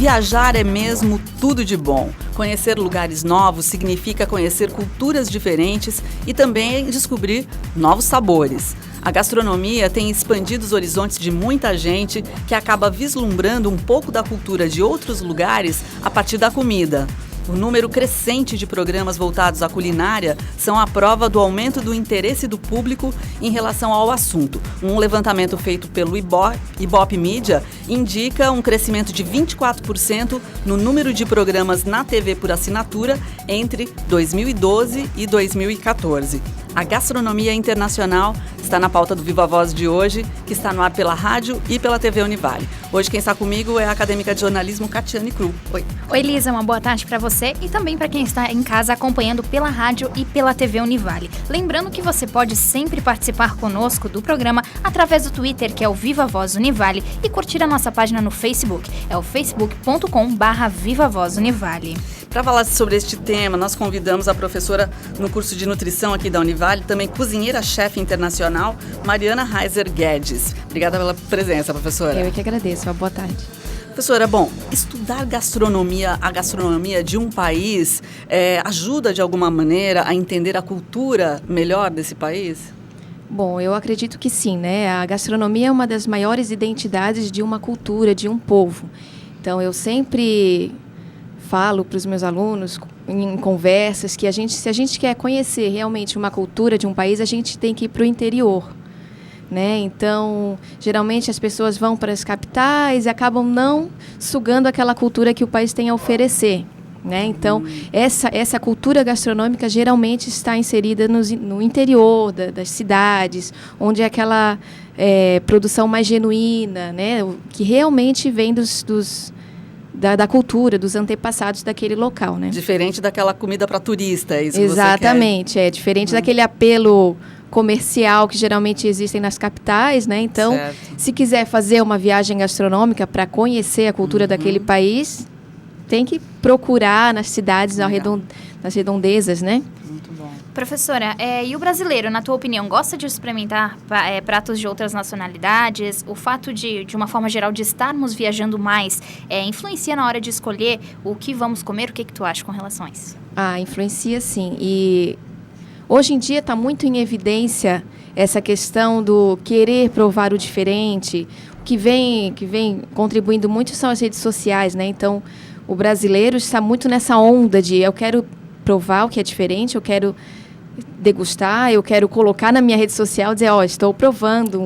Viajar é mesmo tudo de bom. Conhecer lugares novos significa conhecer culturas diferentes e também descobrir novos sabores. A gastronomia tem expandido os horizontes de muita gente que acaba vislumbrando um pouco da cultura de outros lugares a partir da comida. O número crescente de programas voltados à culinária são a prova do aumento do interesse do público em relação ao assunto. Um levantamento feito pelo Ibope Mídia indica um crescimento de 24% no número de programas na TV por assinatura entre 2012 e 2014. A gastronomia internacional está na pauta do Viva Voz de hoje, que está no ar pela rádio e pela TV Univale. Hoje quem está comigo é a acadêmica de jornalismo Catiane Cru. Oi. Oi, Lisa, uma boa tarde para você e também para quem está em casa acompanhando pela rádio e pela TV Univale. Lembrando que você pode sempre participar conosco do programa através do Twitter, que é o Viva Voz Univale, e curtir a nossa página no Facebook, é o facebook.com/Viva Voz Univale. Para falar sobre este tema, nós convidamos a professora no curso de nutrição aqui da Univale, também cozinheira-chefe internacional, Mariana Reiser Guedes. Obrigada pela presença, professora. Eu que agradeço. Uma boa tarde. Professora, estudar a gastronomia de um país ajuda de alguma maneira a entender a cultura melhor desse país? Bom, eu acredito que sim, né? A gastronomia é uma das maiores identidades de uma cultura, de um povo. Então, eu sempre falo para os meus alunos em conversas que se a gente quer conhecer realmente uma cultura de um país, a gente tem que ir para o interior, né? Então, geralmente as pessoas vão para as capitais e acabam não sugando aquela cultura que o país tem a oferecer, né? Então, essa cultura gastronômica geralmente está inserida no interior das cidades, onde é aquela produção mais genuína, né? Que realmente vem da cultura, dos antepassados daquele local, né? Diferente daquela comida para turista, é isso que exatamente, você quer? Diferente daquele apelo comercial que geralmente existem nas capitais, né? Então, certo. Se quiser fazer uma viagem gastronômica para conhecer a cultura daquele país, tem que procurar nas cidades, nas redondezas, né? Muito bom. Professora, e o brasileiro, na tua opinião, gosta de experimentar pratos de outras nacionalidades? O fato de uma forma geral, de estarmos viajando mais, influencia na hora de escolher o que vamos comer? O que tu acha com relação a isso? Influencia sim. E hoje em dia está muito em evidência essa questão do querer provar o diferente. O que vem contribuindo muito são as redes sociais, né? Então, o brasileiro está muito nessa onda de eu quero provar o que é diferente, eu quero degustar, eu quero colocar na minha rede social, dizer, estou provando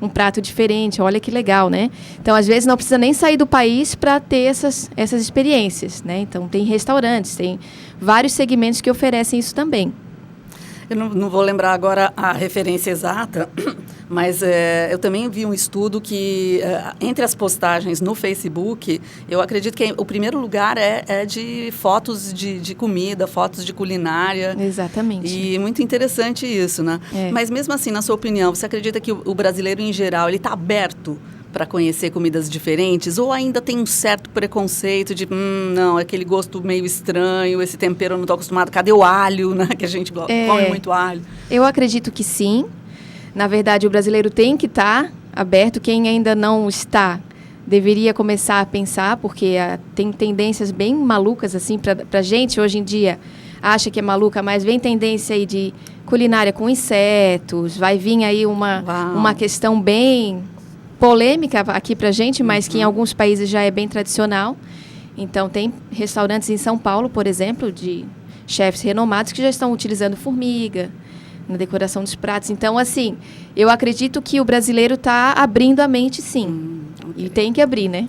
um prato diferente, olha que legal, né? Então, às vezes, não precisa nem sair do país para ter essas experiências, né? Então, tem restaurantes, tem vários segmentos que oferecem isso também. Eu não vou lembrar agora a referência exata, mas eu também vi um estudo que, entre as postagens no Facebook, eu acredito que o primeiro lugar é de fotos de comida, fotos de culinária. Exatamente. E muito interessante isso, né? Mas mesmo assim, na sua opinião, você acredita que o brasileiro, em geral, ele está aberto para conhecer comidas diferentes? Ou ainda tem um certo preconceito de, não, aquele gosto meio estranho, esse tempero eu não estou acostumado, cadê o alho, né? Que a gente come muito alho. Eu acredito que sim. Na verdade, o brasileiro tem que estar aberto. Quem ainda não está, deveria começar a pensar, porque tem tendências bem malucas, assim, para a gente, hoje em dia, acha que é maluca, mas vem tendência aí de culinária com insetos, vai vir aí uma questão bem polêmica aqui para a gente, mas que em alguns países já é bem tradicional. Então, tem restaurantes em São Paulo, por exemplo, de chefes renomados que já estão utilizando formiga na decoração dos pratos. Então, assim, eu acredito que o brasileiro está abrindo a mente, sim. Okay. E tem que abrir, né?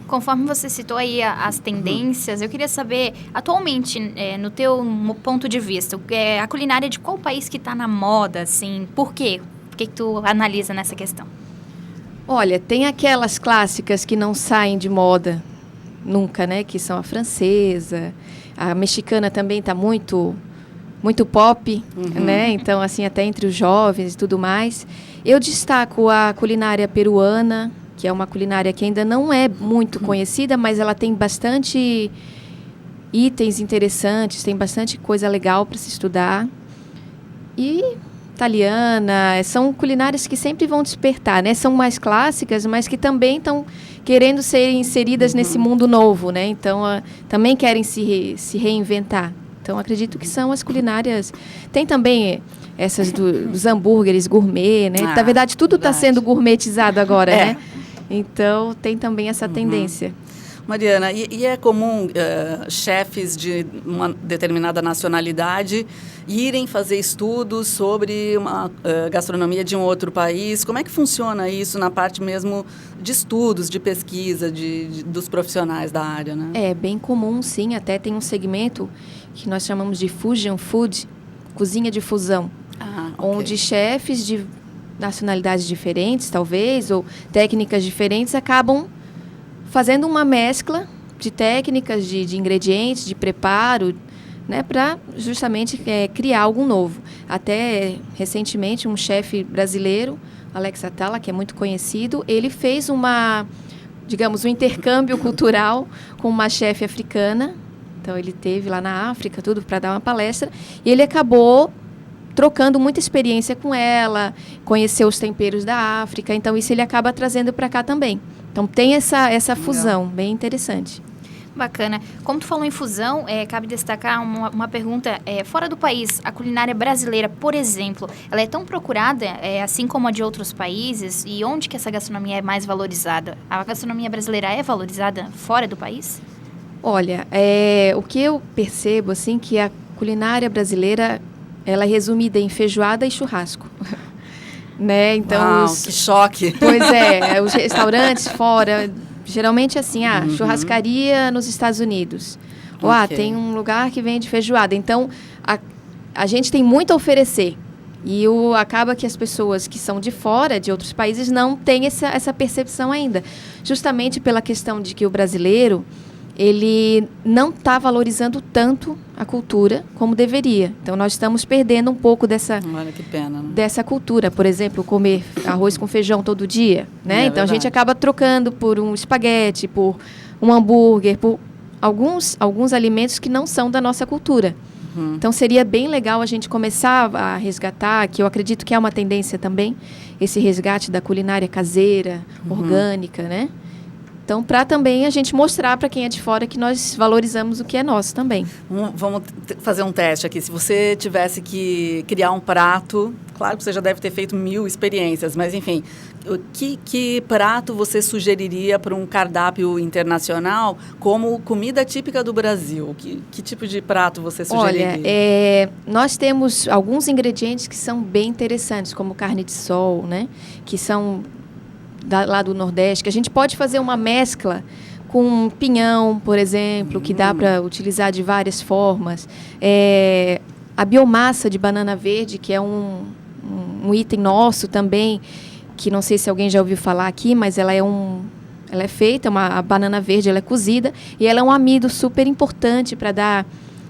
Conforme você citou aí as tendências, eu queria saber, atualmente, no teu ponto de vista, a culinária de qual país que está na moda, assim, por quê? Por que tu analisa nessa questão? Olha, tem aquelas clássicas que não saem de moda nunca, né? Que são a francesa, a mexicana também está muito pop, né? Então, assim, até entre os jovens e tudo mais. Eu destaco a culinária peruana, que é uma culinária que ainda não é muito conhecida, mas ela tem bastante itens interessantes, tem bastante coisa legal para se estudar. E italiana, são culinárias que sempre vão despertar, né? São mais clássicas, mas que também estão querendo ser inseridas nesse mundo novo, né? Então, também querem se reinventar. Então, acredito que são as culinárias... Tem também essas dos hambúrgueres gourmet, né? Na verdade, tudo está sendo gourmetizado agora, né? Então, tem também essa tendência. Mariana, e é comum chefes de uma determinada nacionalidade irem fazer estudos sobre uma gastronomia de um outro país? Como é que funciona isso na parte mesmo de estudos, de pesquisa, dos profissionais da área, né? É bem comum, sim. Até tem um segmento que nós chamamos de Fusion Food, cozinha de fusão, onde chefes de nacionalidades diferentes, talvez, ou técnicas diferentes, acabam fazendo uma mescla de técnicas, de ingredientes, de preparo, né, para justamente criar algo novo. Até recentemente, um chefe brasileiro, Alex Atala, que é muito conhecido, ele fez um intercâmbio cultural com uma chefe africana. Então, ele teve lá na África, tudo, para dar uma palestra, e ele acabou trocando muita experiência com ela, conheceu os temperos da África, então isso ele acaba trazendo para cá também. Então tem essa fusão, bem interessante. Bacana. Como tu falou em fusão, cabe destacar uma pergunta. Fora do país, a culinária brasileira, por exemplo, ela é tão procurada, assim como a de outros países? E onde que essa gastronomia é mais valorizada? A gastronomia brasileira é valorizada fora do país? Olha, o que eu percebo, assim, que a culinária brasileira, ela é resumida em feijoada e churrasco. Né? Então, que choque! Pois os restaurantes fora, geralmente assim, churrascaria nos Estados Unidos. Ou tem um lugar que vende feijoada. Então, a gente tem muito a oferecer. E acaba que as pessoas que são de fora, de outros países, não têm essa percepção ainda. Justamente pela questão de que o brasileiro, ele não está valorizando tanto a cultura como deveria. Então, nós estamos perdendo um pouco dessa cultura. Por exemplo, comer arroz com feijão todo dia, né? Então, a gente acaba trocando por um espaguete, por um hambúrguer, por alguns alimentos que não são da nossa cultura. Então, seria bem legal a gente começar a resgatar, que eu acredito que é uma tendência também, esse resgate da culinária caseira, orgânica, né? Então, para também a gente mostrar para quem é de fora que nós valorizamos o que é nosso também. Vamos fazer um teste aqui. Se você tivesse que criar um prato, claro que você já deve ter feito 1000 experiências, mas enfim, que prato você sugeriria para um cardápio internacional como comida típica do Brasil? Que tipo de prato você sugeriria? Olha, nós temos alguns ingredientes que são bem interessantes, como carne de sol, né? Que são lá do Nordeste, que a gente pode fazer uma mescla com pinhão, por exemplo, que dá para utilizar de várias formas. A biomassa de banana verde, que é um item nosso também, que não sei se alguém já ouviu falar aqui, mas ela é feita, a banana verde, ela é cozida, e ela é um amido super importante para dar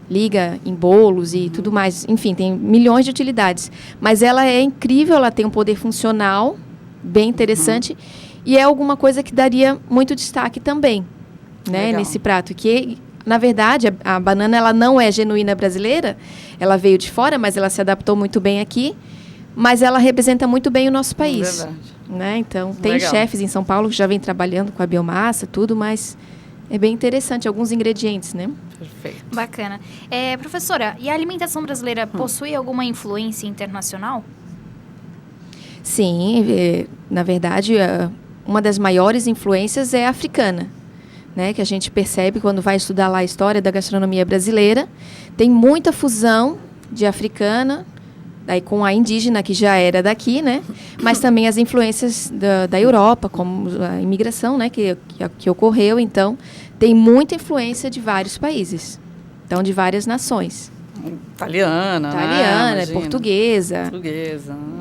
liga em bolos e tudo mais. Enfim, tem milhões de utilidades. Mas ela é incrível, ela tem um poder funcional bem interessante, e é alguma coisa que daria muito destaque também, né, nesse prato, que, na verdade, a banana ela não é genuína brasileira, ela veio de fora, mas ela se adaptou muito bem aqui, mas ela representa muito bem o nosso país. Verdade. Né? Então, tem chefes em São Paulo que já vem trabalhando com a biomassa, tudo, mas é bem interessante, alguns ingredientes, né? Perfeito. Bacana. Professora, e a alimentação brasileira possui alguma influência internacional? Sim, na verdade, uma das maiores influências é a africana, né? Que a gente percebe quando vai estudar lá a história da gastronomia brasileira. Tem muita fusão de africana, daí com a indígena, que já era daqui, né? Mas também as influências da Europa, como a imigração, né? Que ocorreu. Então, tem muita influência de vários países, então de várias nações. Italiana, portuguesa.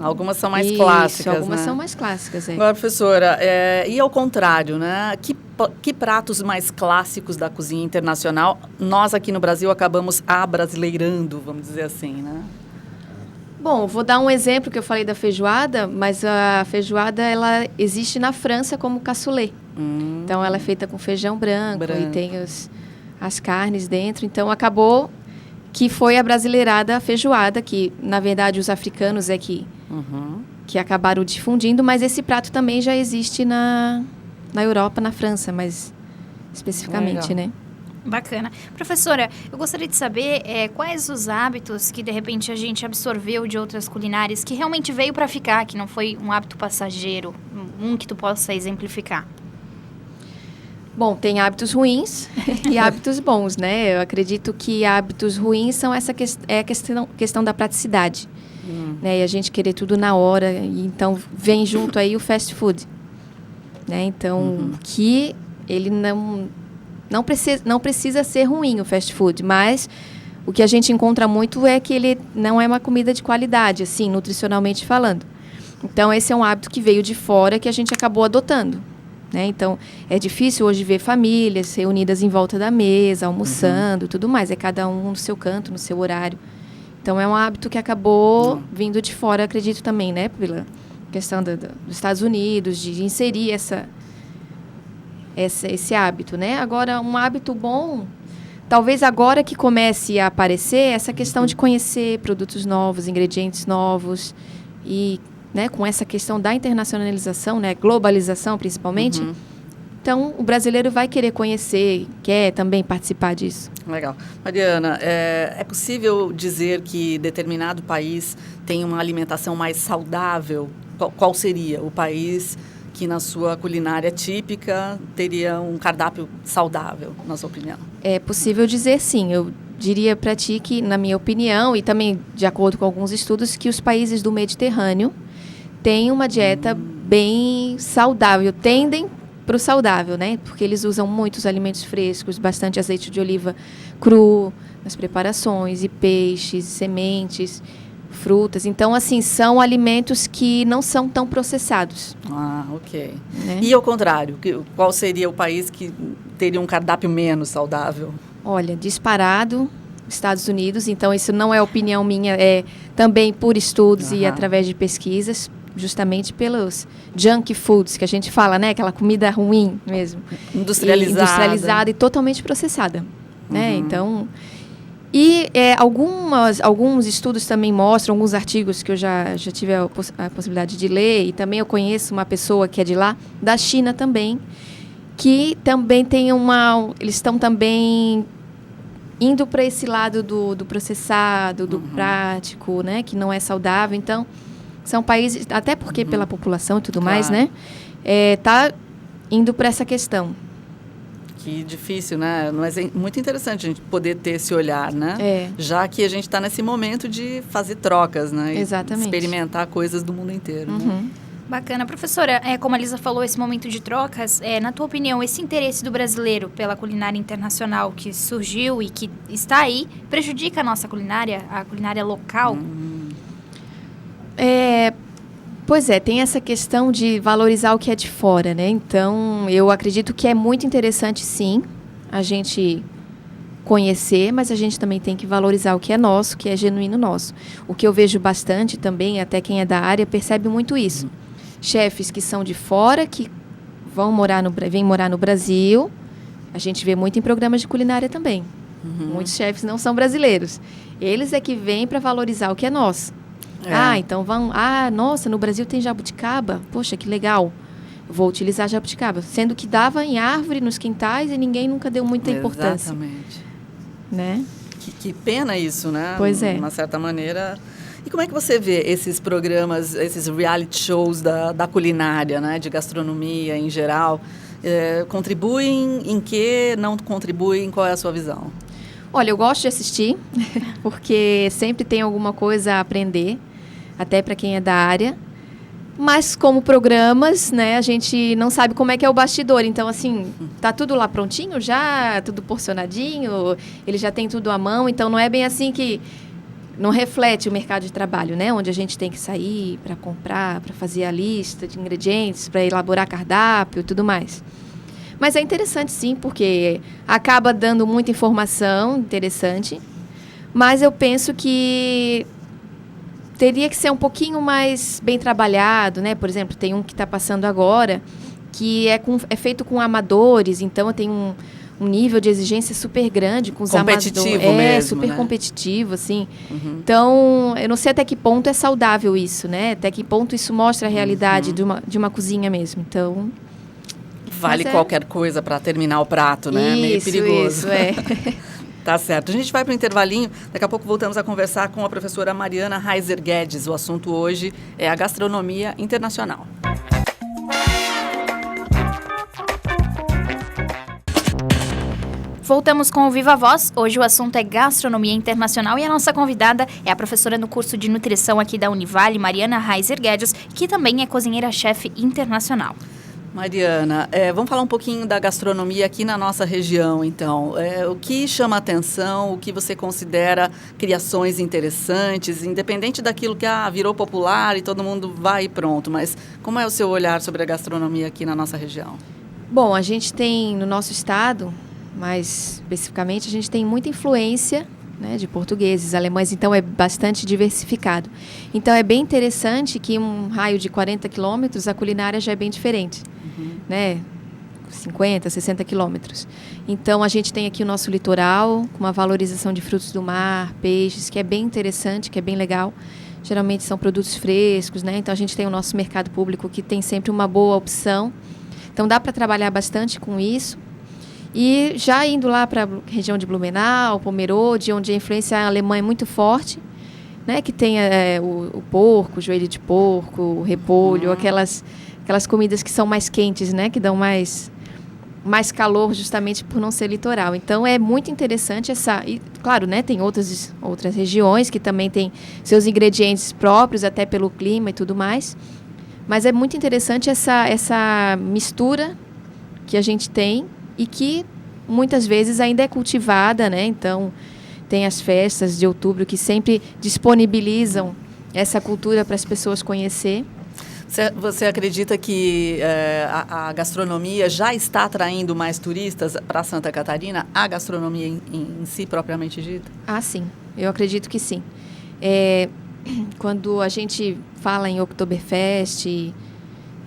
Algumas são mais clássicas, algumas são mais clássicas. Agora, professora, e ao contrário, né? Que pratos mais clássicos da cozinha internacional nós aqui no Brasil acabamos abrasileirando, vamos dizer assim, né? Bom, vou dar um exemplo que eu falei da feijoada, mas a feijoada ela existe na França como cassoulet. Então, ela é feita com feijão branco. E tem as carnes dentro. Então, acabou que foi a brasileirada feijoada, que, na verdade, os africanos que acabaram difundindo, mas esse prato também já existe na Europa, na França, mais especificamente, né? Bacana. Professora, eu gostaria de saber quais os hábitos que, de repente, a gente absorveu de outras culinárias que realmente veio para ficar, que não foi um hábito passageiro, um que tu possa exemplificar. Bom, tem hábitos ruins e hábitos bons, né? Eu acredito que hábitos ruins são questão da praticidade, né? E a gente querer tudo na hora, e então vem junto aí o fast food, né? Então, que ele não precisa ser ruim o fast food, mas o que a gente encontra muito é que ele não é uma comida de qualidade, assim, nutricionalmente falando. Então, esse é um hábito que veio de fora que a gente acabou adotando, né? Então, é difícil hoje ver famílias reunidas em volta da mesa, almoçando, tudo mais. É cada um no seu canto, no seu horário. Então, é um hábito que acabou vindo de fora, acredito também, né? Pela questão dos Estados Unidos, de inserir esse hábito, né? Agora, um hábito bom, talvez agora que comece a aparecer, essa questão de conhecer produtos novos, ingredientes novos e, né, com essa questão da internacionalização, né, globalização principalmente. Então, o brasileiro vai querer conhecer, quer também participar disso. Legal. Mariana, é possível dizer que determinado país tem uma alimentação mais saudável? Qual seria o país que na sua culinária típica teria um cardápio saudável, na sua opinião? É possível dizer sim. Eu diria para ti que, na minha opinião, e também de acordo com alguns estudos, que os países do Mediterrâneo têm uma dieta bem saudável, tendem para o saudável, né? Porque eles usam muitos alimentos frescos, bastante azeite de oliva cru nas preparações, e peixes, sementes, frutas. Então, assim, são alimentos que não são tão processados. Ah, ok. Né? E ao contrário, qual seria o país que teria um cardápio menos saudável? Olha, disparado, Estados Unidos. Então, isso não é opinião minha, é também por estudos e através de pesquisas, justamente pelos junk foods que a gente fala, né? Aquela comida ruim mesmo. Industrializada e totalmente processada, né? Então... E alguns estudos também mostram, alguns artigos que eu já tive a possibilidade de ler, e também eu conheço uma pessoa que é de lá, da China também, que também tem eles estão também indo para esse lado do processado, do prático, né, que não é saudável. Então, são países, até porque pela população e tudo mais, né, tá indo para essa questão. Que difícil, né? Mas é muito interessante a gente poder ter esse olhar, né? Já que a gente está nesse momento de fazer trocas, né? Exatamente. Experimentar coisas do mundo inteiro. Né? Bacana. Professora, como a Lisa falou, esse momento de trocas, na tua opinião, esse interesse do brasileiro pela culinária internacional que surgiu e que está aí, prejudica a nossa culinária, a culinária local? Pois é, tem essa questão de valorizar o que é de fora, né? Então, eu acredito que é muito interessante, sim, a gente conhecer, mas a gente também tem que valorizar o que é nosso, que é genuíno nosso. O que eu vejo bastante também, até quem é da área, percebe muito isso. Chefes que são de fora, que vêm morar no Brasil, a gente vê muito em programas de culinária também. Muitos chefes não são brasileiros. Eles é que vêm para valorizar o que é nosso. Então vão... nossa, no Brasil tem jabuticaba. Poxa, que legal. Vou utilizar jabuticaba. Sendo que dava em árvore, nos quintais, e ninguém nunca deu muita importância. Exatamente. Né? Que pena isso, né? Pois é. De uma certa maneira. E como é que você vê esses programas, esses reality shows da culinária, né? De gastronomia em geral? Contribuem em quê? Não contribuem? Qual é a sua visão? Olha, eu gosto de assistir, porque sempre tem alguma coisa a aprender, até para quem é da área. Mas como programas, né, a gente não sabe como é que é o bastidor. Então, assim, tá tudo lá prontinho já, tudo porcionadinho, ele já tem tudo à mão. Então, não é bem assim que não reflete o mercado de trabalho, né? Onde a gente tem que sair para comprar, para fazer a lista de ingredientes, para elaborar cardápio e tudo mais. Mas é interessante, sim, porque acaba dando muita informação interessante. Mas eu penso que teria que ser um pouquinho mais bem trabalhado, né? Por exemplo, tem um que está passando agora, que é feito com amadores. Então, tem um um nível de exigência super grande com os competitivo Amazon. mesmo, super né? competitivo, assim. Então, eu não sei até que ponto é saudável isso, né? Até que ponto isso mostra a realidade de uma cozinha mesmo. Então... Vale qualquer coisa para terminar o prato, né? Meio perigoso. Isso, é. Tá certo. A gente vai para o intervalinho. Daqui a pouco voltamos a conversar com a professora Mariana Reiser Guedes. O assunto hoje é a gastronomia internacional. Voltamos com o Viva Voz. Hoje o assunto é gastronomia internacional e a nossa convidada é a professora no curso de nutrição aqui da Univale, Mariana Reiser Guedes, que também é cozinheira-chefe internacional. Mariana, vamos falar um pouquinho da gastronomia aqui na nossa região, então. O que chama a atenção, o que você considera criações interessantes, independente daquilo que virou popular e todo mundo vai e pronto, mas como é o seu olhar sobre a gastronomia aqui na nossa região? Bom, a gente tem no nosso estado, mais especificamente, a gente tem muita influência, né, de portugueses, alemães, então é bastante diversificado. Então é bem interessante que em um raio de 40 quilômetros a culinária já é bem diferente, né? 50, 60 quilômetros. Então a gente tem aqui o nosso litoral, com uma valorização de frutos do mar, peixes, que é bem interessante, que é bem legal. Geralmente são produtos frescos, né? Então a gente tem o nosso mercado público que tem sempre uma boa opção. Então dá para trabalhar bastante com isso. E já indo lá para a região de Blumenau, Pomerode, onde a influência alemã é muito forte, né? Que tem o porco, o joelho de porco, o repolho, aquelas comidas que são mais quentes, né? Que dão mais calor justamente por não ser litoral. Então é muito interessante e claro, né? Tem outras regiões que também têm seus ingredientes próprios, até pelo clima e tudo mais. Mas é muito interessante essa mistura que a gente tem e que muitas vezes ainda é cultivada, né? Então, tem as festas de outubro que sempre disponibilizam essa cultura para as pessoas conhecer. Você acredita que a gastronomia já está atraindo mais turistas para Santa Catarina, a gastronomia em si propriamente dita? Ah, sim. Eu acredito que sim. Quando a gente fala em Oktoberfest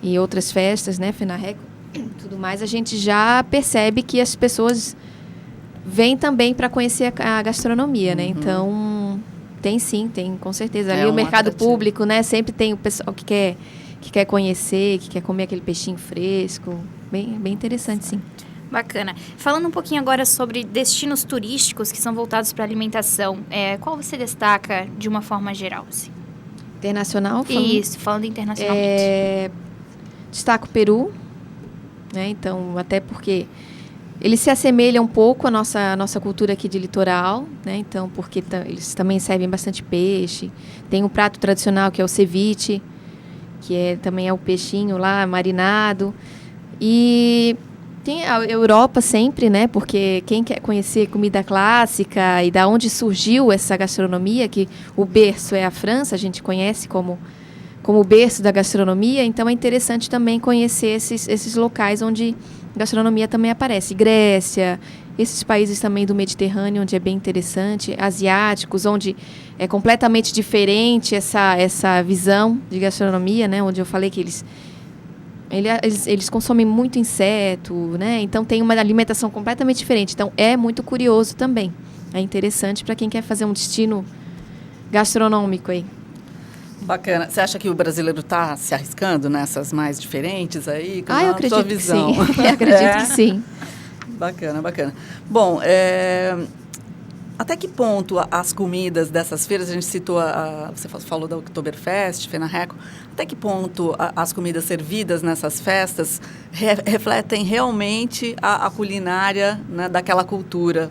e outras festas, né, FENARRECO, tudo mais, a gente já percebe que as pessoas vêm também para conhecer a gastronomia, né? Então, tem com certeza. Ali o mercado público, né? Sempre tem o pessoal que quer conhecer, que quer comer aquele peixinho fresco. Bem interessante, sim. Bacana. Falando um pouquinho agora sobre destinos turísticos que são voltados para a alimentação, qual você destaca de uma forma geral? Assim? Internacional? Falando internacionalmente. Destaco o Peru, né? Então, até porque ele se assemelha um pouco à nossa cultura aqui de litoral, né? Então, porque eles também servem bastante peixe. Tem um prato tradicional que é o ceviche, que também é o peixinho lá marinado. E tem a Europa sempre, né? Porque quem quer conhecer comida clássica e da onde surgiu essa gastronomia, que o berço é a França, a gente conhece como o berço da gastronomia, então é interessante também conhecer esses locais onde a gastronomia também aparece. Grécia, esses países também do Mediterrâneo, onde é bem interessante, asiáticos, onde é completamente diferente essa visão de gastronomia, né? Onde eu falei que eles consomem muito inseto, né? Então tem uma alimentação completamente diferente. Então é muito curioso também. É interessante para quem quer fazer um destino gastronômico aí. Bacana. Você acha que o brasileiro está se arriscando nessas mais diferentes aí? Eu acredito sua visão? Que sim. Eu acredito que sim. Bacana. Bom, até que ponto as comidas dessas feiras, a gente citou, você falou da Oktoberfest, FENARRECO, até que ponto as comidas servidas nessas festas refletem realmente a culinária, né, daquela cultura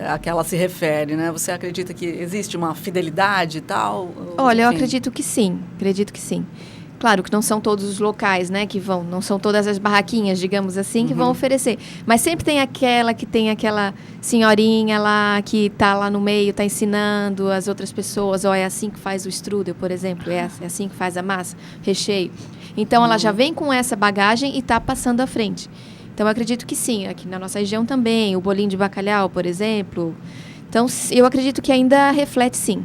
a que ela se refere, né? Você acredita que existe uma fidelidade e tal? Olha, eu acredito que sim. Claro que não são todos os locais, né, não são todas as barraquinhas, digamos assim, que vão oferecer. Mas sempre tem aquela senhorinha lá que está lá no meio, está ensinando as outras pessoas, é assim que faz o strudel, por exemplo, é assim que faz a massa, recheio. Então, ela já vem com essa bagagem e está passando à frente. Então, eu acredito que sim. Aqui na nossa região também, o bolinho de bacalhau, por exemplo. Então, eu acredito que ainda reflete sim.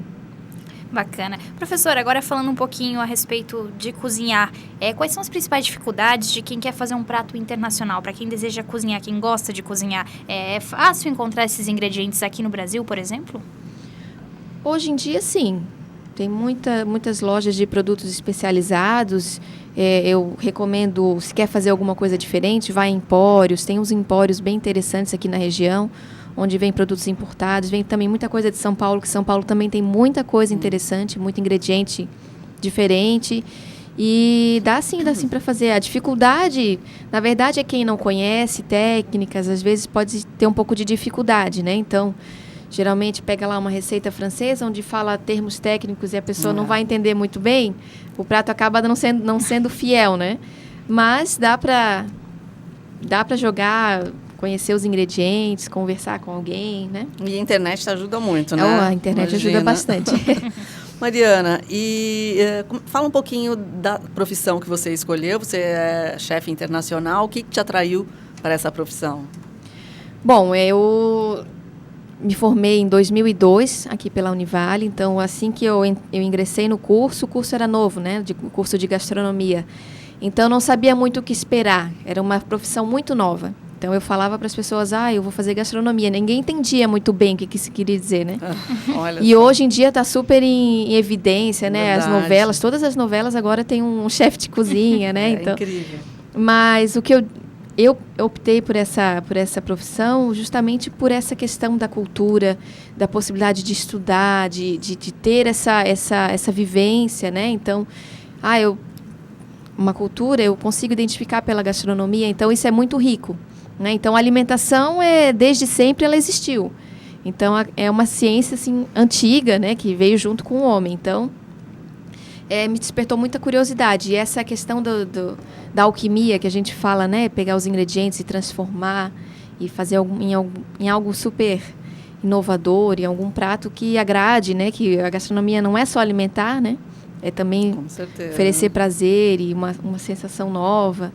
Bacana. Professora, agora falando um pouquinho a respeito de cozinhar, quais são as principais dificuldades de quem quer fazer um prato internacional? Para quem deseja cozinhar, quem gosta de cozinhar, é fácil encontrar esses ingredientes aqui no Brasil, por exemplo? Hoje em dia, sim. Tem muitas lojas de produtos especializados. Eu recomendo, se quer fazer alguma coisa diferente, vai em empórios. Tem uns empórios bem interessantes aqui na região, onde vem produtos importados. Vem também muita coisa de São Paulo, que São Paulo também tem muita coisa interessante, muito ingrediente diferente. E dá sim para fazer. A dificuldade, na verdade, é quem não conhece técnicas, às vezes pode ter um pouco de dificuldade, né? Então, geralmente pega lá uma receita francesa, onde fala termos técnicos e a pessoa não vai entender muito bem, o prato acaba não sendo fiel, né? Mas dá para jogar, conhecer os ingredientes, conversar com alguém, né? E a internet ajuda muito, né? A internet ajuda bastante. Mariana, fala um pouquinho da profissão que você escolheu. Você é chefe internacional. O que te atraiu para essa profissão? Bom, eu me formei em 2002 aqui pela Univale. Então, assim que eu ingressei no curso, o curso era novo, né? O curso de gastronomia. Então, eu não sabia muito o que esperar. Era uma profissão muito nova. Então, eu falava para as pessoas, eu vou fazer gastronomia. Ninguém entendia muito bem o que isso queria dizer, né? E hoje em dia está super em evidência, né? Verdade. As novelas, todas as novelas agora tem um chefe de cozinha, né? Então, incrível. Mas o que eu optei por essa profissão justamente por essa questão da cultura, da possibilidade de estudar, de ter essa vivência, né? Então, uma cultura eu consigo identificar pela gastronomia, então isso é muito rico. Né? Então, a alimentação, desde sempre, ela existiu. Então, é uma ciência assim, antiga, né, que veio junto com o homem. Então, me despertou muita curiosidade. E essa questão da alquimia que a gente fala, né, pegar os ingredientes e transformar e fazer em algo super inovador, em algum prato que agrade, né, que a gastronomia não é só alimentar, né, é também oferecer prazer e uma sensação nova.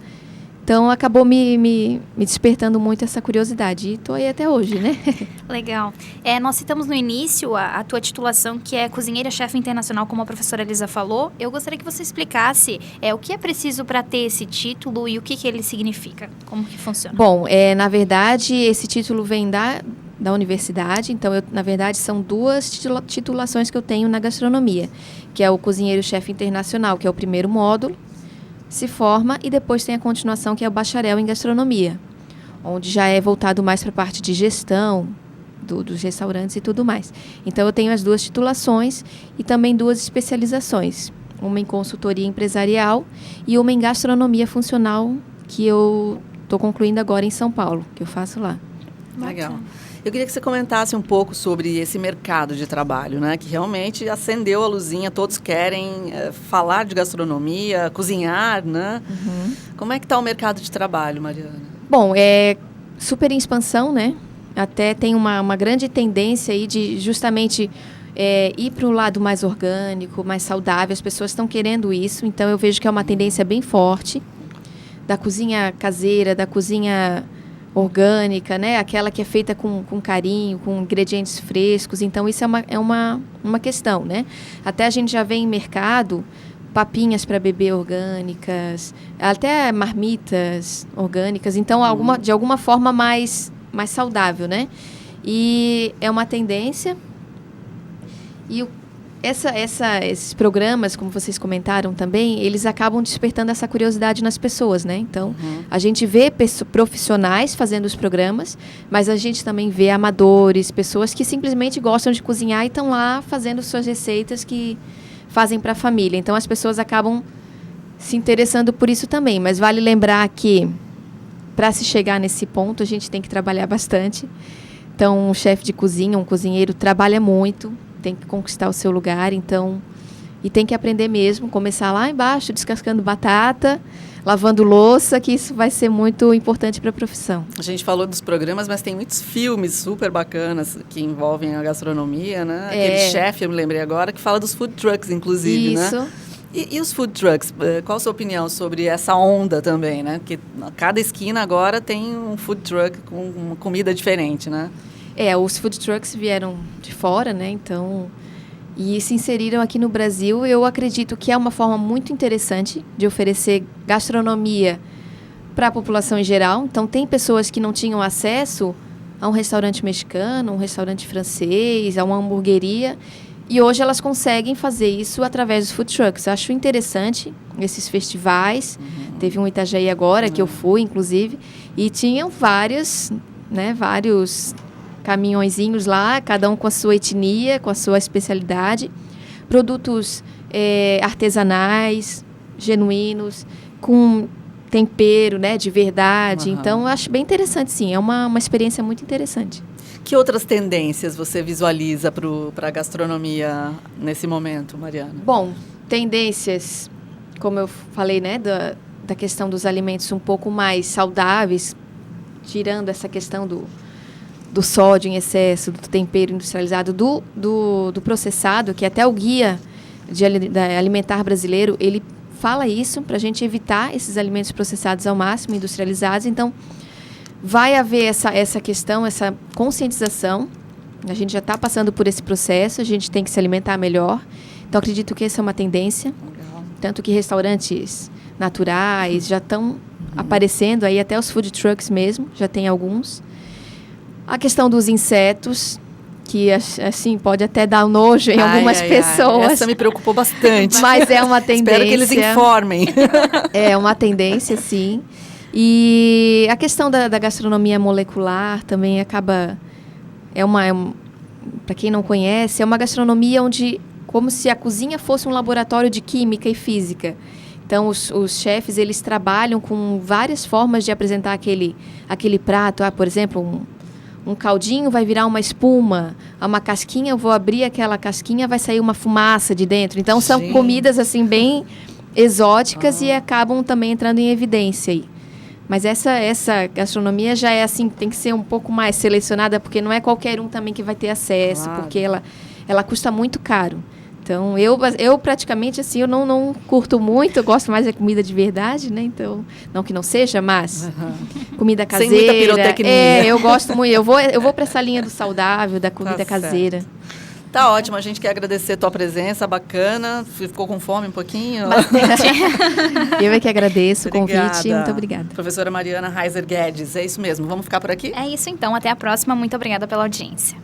Então, acabou me despertando muito essa curiosidade. E estou aí até hoje, né? Legal. Nós citamos no início a tua titulação, que é cozinheira-chefe internacional, como a professora Elisa falou. Eu gostaria que você explicasse o que é preciso para ter esse título e o que ele significa. Como que funciona? Bom, na verdade, esse título vem da universidade. Então, na verdade, são 2 titulações que eu tenho na gastronomia, que é o cozinheiro-chefe internacional, que é o primeiro módulo, se forma, e depois tem a continuação, que é o bacharel em gastronomia, onde já é voltado mais para a parte de gestão dos restaurantes e tudo mais. Então, eu tenho as 2 titulações e também 2 especializações, uma em consultoria empresarial e uma em gastronomia funcional, que eu estou concluindo agora em São Paulo, que eu faço lá. Legal. Eu queria que você comentasse um pouco sobre esse mercado de trabalho, né? Que realmente acendeu a luzinha, todos querem falar de gastronomia, cozinhar, né? Uhum. Como é que está o mercado de trabalho, Mariana? Bom, é super em expansão, né? Até tem uma grande tendência aí de justamente ir para o lado mais orgânico, mais saudável. As pessoas estão querendo isso, então eu vejo que é uma tendência bem forte da cozinha caseira, da cozinha orgânica, né? Aquela que é feita com carinho, com ingredientes frescos. Então, isso é uma questão, né? Até a gente já vê em mercado papinhas para bebê orgânicas, até marmitas orgânicas. Então, de alguma forma mais saudável, né? E é uma tendência. E esses programas, como vocês comentaram também, eles acabam despertando essa curiosidade nas pessoas, né? Então, a gente vê profissionais fazendo os programas, mas a gente também vê amadores, pessoas que simplesmente gostam de cozinhar e estão lá fazendo suas receitas que fazem para a família. Então, as pessoas acabam se interessando por isso também. Mas vale lembrar que, para se chegar nesse ponto, a gente tem que trabalhar bastante. Então, um chefe de cozinha, um cozinheiro, trabalha muito, tem que conquistar o seu lugar, então, e tem que aprender mesmo, começar lá embaixo, descascando batata, lavando louça, que isso vai ser muito importante para a profissão. A gente falou dos programas, mas tem muitos filmes super bacanas que envolvem a gastronomia, né? Aquele chefe, eu me lembrei agora, que fala dos food trucks, inclusive, isso. Né? E os food trucks, qual a sua opinião sobre essa onda também, né? Porque cada esquina agora tem um food truck com uma comida diferente, né? Os food trucks vieram de fora, né? Então, e se inseriram aqui no Brasil. Eu acredito que é uma forma muito interessante de oferecer gastronomia para a população em geral. Então, tem pessoas que não tinham acesso a um restaurante mexicano, um restaurante francês, a uma hamburgueria, e hoje elas conseguem fazer isso através dos food trucks. Acho interessante esses festivais. Teve um Itajaí agora, que eu fui, inclusive, e tinham vários caminhõezinhos lá, cada um com a sua etnia, com a sua especialidade, produtos artesanais, genuínos, com tempero, né, de verdade. Então, eu acho bem interessante, sim. É uma experiência muito interessante. Que outras tendências você visualiza para a gastronomia nesse momento, Mariana? Bom, tendências, como eu falei, né, da questão dos alimentos um pouco mais saudáveis, tirando essa questão do sódio em excesso, do tempero industrializado, do processado, que até o guia alimentar brasileiro, ele fala isso, para a gente evitar esses alimentos processados ao máximo, industrializados. Então, vai haver essa questão, essa conscientização. A gente já está passando por esse processo, a gente tem que se alimentar melhor. Então, acredito que essa é uma tendência. Tanto que restaurantes naturais já estão aparecendo, aí até os food trucks mesmo, já tem alguns. A questão dos insetos, que assim pode até dar nojo em algumas pessoas. Essa me preocupou bastante. Mas é uma tendência. Espero que eles informem. É uma tendência, sim. E a questão da gastronomia molecular também acaba... para quem não conhece, é uma gastronomia onde, como se a cozinha fosse um laboratório de química e física. Então, os chefes, eles trabalham com várias formas de apresentar aquele prato. Por exemplo, um caldinho vai virar uma espuma, uma casquinha, eu vou abrir aquela casquinha, vai sair uma fumaça de dentro. Então, são comidas assim bem exóticas e acabam também entrando em evidência aí. Mas essa gastronomia já é assim, tem que ser um pouco mais selecionada, porque não é qualquer um também que vai ter acesso, porque ela custa muito caro. Então, eu praticamente, assim, eu não curto muito, eu gosto mais da comida de verdade, né? Então, não que não seja, mas comida caseira. Sem muita pirotecnia. Eu gosto muito, eu vou para essa linha do saudável, da comida caseira. Tá ótimo, a gente quer agradecer a tua presença, bacana. Ficou com fome um pouquinho? Bastante. Eu é que agradeço o convite, muito obrigada. Professora Mariana Reiser Guedes, é isso mesmo, vamos ficar por aqui? É isso então, até a próxima, muito obrigada pela audiência.